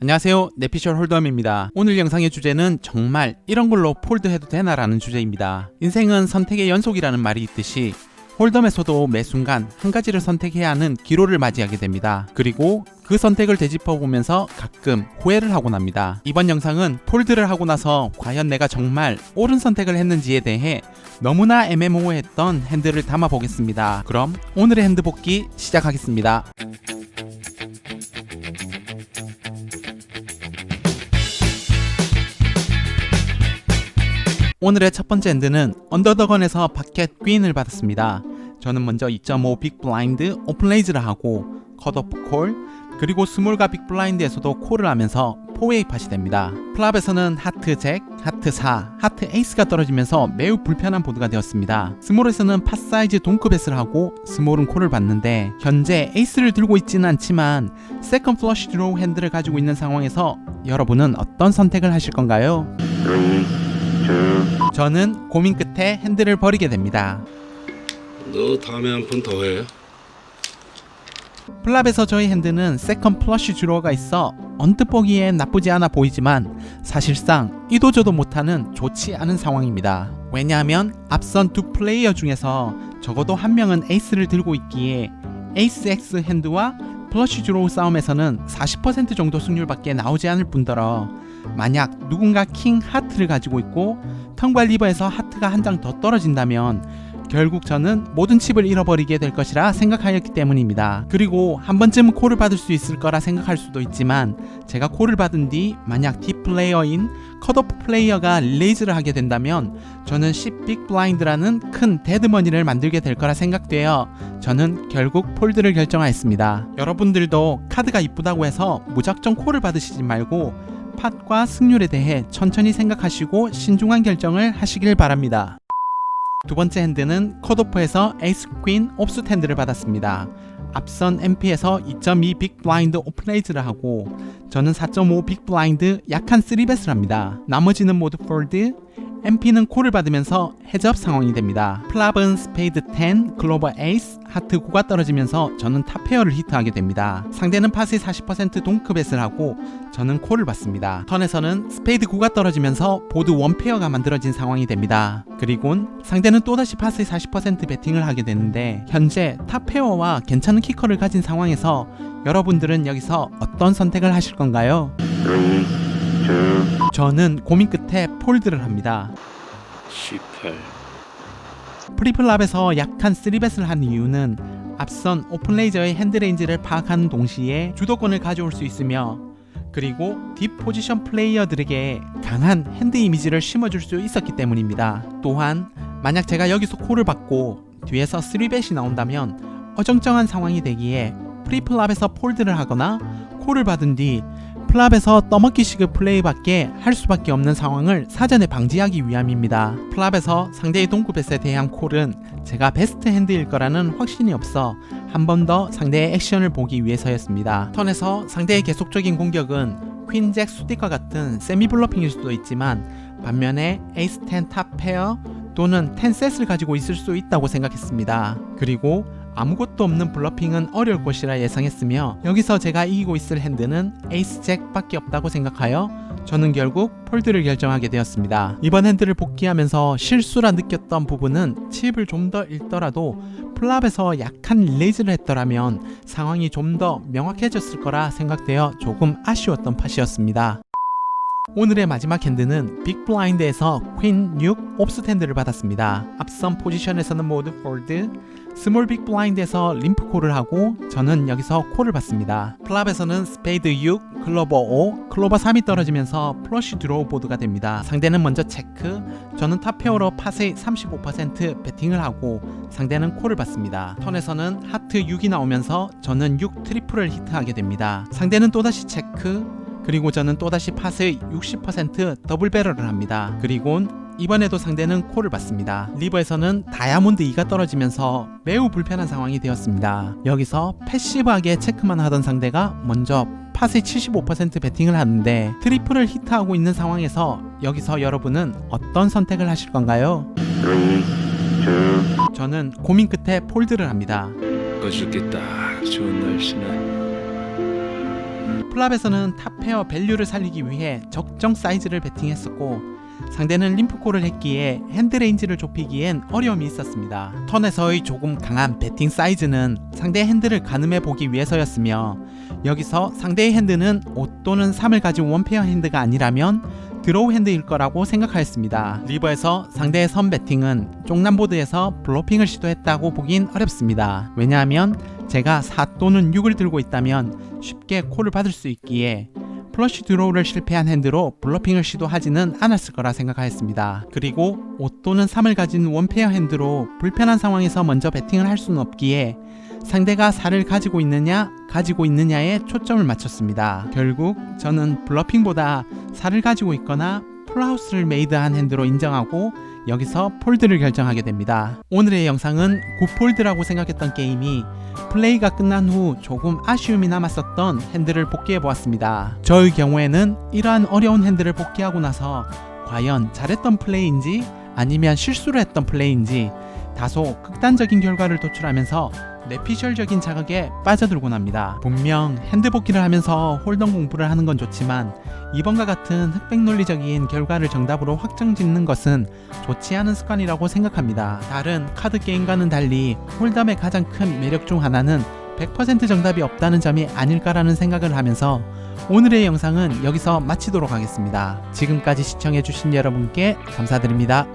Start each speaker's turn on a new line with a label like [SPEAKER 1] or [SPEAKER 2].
[SPEAKER 1] 안녕하세요, 내피셜 홀덤입니다. 오늘 영상의 주제는 정말 이런 걸로 폴드해도 되나라는 주제입니다. 인생은 선택의 연속이라는 말이 있듯이 홀덤에서도 매 순간 한 가지를 선택해야 하는 기로를 맞이하게 됩니다. 그리고 그 선택을 되짚어보면서 가끔 후회를 하곤 합니다. 이번 영상은 폴드를 하고 나서 과연 내가 정말 옳은 선택을 했는지에 대해 너무나 애매모호했던 핸들을 담아보겠습니다. 그럼 오늘의 핸드 복귀 시작하겠습니다. 오늘의 첫 번째 핸드는 언더더건에서 바켓 퀸을 받았습니다. 저는 먼저 2.5 빅 블라인드 오픈레이즈를 하고 컷 오프 콜, 그리고 스몰과 빅 블라인드에서도 콜을 하면서 4웨이 팟이 됩니다. 플랍에서는 하트 잭, 하트 4, 하트 에이스가 떨어지면서 매우 불편한 보드가 되었습니다. 스몰에서는 팟 사이즈 동크벳을 하고 스몰은 콜을 받는데 현재 에이스를 들고 있지는 않지만 세컨 플러시 드로우 핸들을 가지고 있는 상황에서 여러분은 어떤 선택을 하실 건가요? 저는 고민 끝에 핸들을 버리게 됩니다.
[SPEAKER 2] 너 다음에 한 번 더 해.
[SPEAKER 1] 플랍에서 저희 핸드는 세컨 플러시 드로우가 있어 언뜻 보기엔 나쁘지 않아 보이지만 사실상 이도저도 못하는 좋지 않은 상황입니다. 왜냐하면 앞선 두 플레이어 중에서 적어도 한 명은 에이스를 들고 있기에 에이스 X 핸드와 플러시 드로우 싸움에서는 40% 정도 승률밖에 나오지 않을 뿐더러 만약 누군가 킹 하트를 가지고 있고 턴과 리버에서 하트가 한 장 더 떨어진다면 결국 저는 모든 칩을 잃어버리게 될 것이라 생각하였기 때문입니다. 그리고 한 번쯤은 콜을 받을 수 있을 거라 생각할 수도 있지만 제가 콜을 받은 뒤 만약 딥 플레이어인 컷오프 플레이어가 레이즈를 하게 된다면 저는 10 빅 블라인드라는 큰 데드머니를 만들게 될 거라 생각되어 저는 결국 폴드를 결정하였습니다. 여러분들도 카드가 이쁘다고 해서 무작정 콜을 받으시지 말고 팟과 승률에 대해 천천히 생각하시고 신중한 결정을 하시길 바랍니다. 두 번째 핸드는 컷오프에서 에이스 퀸 옵스 핸드를 받았습니다. 앞선 MP에서 2.2 빅 블라인드 오픈레이즈를 하고 저는 4.5 빅 블라인드 약한 3벳을 합니다. 나머지는 모두 폴드, MP는 콜을 받으면서 헤즈업 상황이 됩니다. 플랍은 스페이드 10, 글로벌 에이스, 하트 9가 떨어지면서 저는 탑페어를 히트하게 됩니다. 상대는 팟의 40% 동크벳을 하고 저는 콜을 받습니다. 턴에서는 스페이드 9가 떨어지면서 보드 원페어가 만들어진 상황이 됩니다. 그리곤 상대는 또다시 팟의 40% 배팅을 하게 되는데 현재 탑페어와 괜찮은 키커를 가진 상황에서 여러분들은 여기서 어떤 선택을 하실 건가요? 저는 고민 끝에 폴드를 합니다.
[SPEAKER 2] 18.
[SPEAKER 1] 프리플랍에서 약한 3벳을 한 이유는 앞선 오픈레이저의 핸드레인지를 파악하는 동시에 주도권을 가져올 수 있으며 그리고 딥 포지션 플레이어들에게 강한 핸드 이미지를 심어줄 수 있었기 때문입니다. 또한 만약 제가 여기서 콜을 받고 뒤에서 3벳이 나온다면 어정쩡한 상황이 되기에 프리플랍에서 폴드를 하거나 콜을 받은 뒤 플랍에서 떠먹기식의 플레이밖에 할 수밖에 없는 상황을 사전에 방지하기 위함입니다. 플랍에서 상대의 동크벳에 대한 콜은 제가 베스트 핸드일 거라는 확신이 없어 한 번 더 상대의 액션을 보기 위해서였습니다. 턴에서 상대의 계속적인 공격은 퀸 잭 수디과 같은 세미 블러핑일 수도 있지만 반면에 에이스 10 탑 페어 또는 10 셋을 가지고 있을 수 있다고 생각했습니다. 그리고 아무것도 없는 블러핑은 어려울 것이라 예상했으며 여기서 제가 이기고 있을 핸드는 에이스 잭 밖에 없다고 생각하여 저는 결국 폴드를 결정하게 되었습니다. 이번 핸드를 복귀하면서 실수라 느꼈던 부분은 칩을 좀 더 잃더라도 플랍에서 약한 레이즈를 했더라면 상황이 좀 더 명확해졌을 거라 생각되어 조금 아쉬웠던 팟이었습니다. 오늘의 마지막 핸드는 빅 블라인드에서 퀸 6 옵스 핸드를 받았습니다. 앞선 포지션에서는 모두 폴드, 스몰 빅 블라인드에서 림프 콜을 하고 저는 여기서 콜을 받습니다. 플랍에서는 스페이드 6, 클로버 5, 클로버 3이 떨어지면서 플러시 드로우 보드가 됩니다. 상대는 먼저 체크, 저는 탑페어로 팟의 35% 배팅을 하고 상대는 콜을 받습니다. 턴에서는 하트 6이 나오면서 저는 6 트리플을 히트하게 됩니다. 상대는 또다시 체크, 그리고 저는 또다시 팟의 60% 더블 배럴을 합니다. 그리곤 이번에도 상대는 콜을 받습니다. 리버에서는 다이아몬드 2가 떨어지면서 매우 불편한 상황이 되었습니다. 여기서 패시브하게 체크만 하던 상대가 먼저 팟의 75% 배팅을 하는데 트리플을 히트하고 있는 상황에서 여기서 여러분은 어떤 선택을 하실 건가요? 저는 고민 끝에 폴드를 합니다.
[SPEAKER 2] 어저께 딱 좋은 날씨네.
[SPEAKER 1] 플랍에서는 탑페어 밸류를 살리기 위해 적정 사이즈를 베팅했었고 상대는 림프콜을 했기에 핸드레인지를 좁히기엔 어려움이 있었습니다. 턴에서의 조금 강한 베팅 사이즈는 상대의 핸드를 가늠해 보기 위해서였으며 여기서 상대의 핸드는 5 또는 3을 가진 원페어 핸드가 아니라면 드로우 핸드일 거라고 생각하였습니다. 리버에서 상대의 선 배팅은 쪽남보드에서 블로핑을 시도했다고 보긴 어렵습니다. 왜냐하면 제가 4 또는 6을 들고 있다면 쉽게 콜을 받을 수 있기에 플러시 드로우를 실패한 핸드로 블러핑을 시도하지는 않았을 거라 생각하였습니다. 그리고 5 또는 3을 가진 원페어 핸드로 불편한 상황에서 먼저 배팅을 할 수는 없기에 상대가 4를 가지고 있느냐에 초점을 맞췄습니다. 결국 저는 블러핑보다 4를 가지고 있거나 풀하우스를 메이드한 핸드로 인정하고 여기서 폴드를 결정하게 됩니다. 오늘의 영상은 9폴드라고 생각했던 게임이 플레이가 끝난 후 조금 아쉬움이 남았었던 핸드를 복귀해 보았습니다. 저의 경우에는 이러한 어려운 핸드를 복귀하고 나서 과연 잘했던 플레이인지 아니면 실수를 했던 플레이인지 다소 극단적인 결과를 도출하면서 뇌피셜적인 자극에 빠져들곤 합니다. 분명 핸드 복귀를 하면서 홀덤 공부를 하는 건 좋지만 이번과 같은 흑백 논리적인 결과를 정답으로 확정짓는 것은 좋지 않은 습관이라고 생각합니다. 다른 카드 게임과는 달리 홀덤의 가장 큰 매력 중 하나는 100% 정답이 없다는 점이 아닐까라는 생각을 하면서 오늘의 영상은 여기서 마치도록 하겠습니다. 지금까지 시청해주신 여러분께 감사드립니다.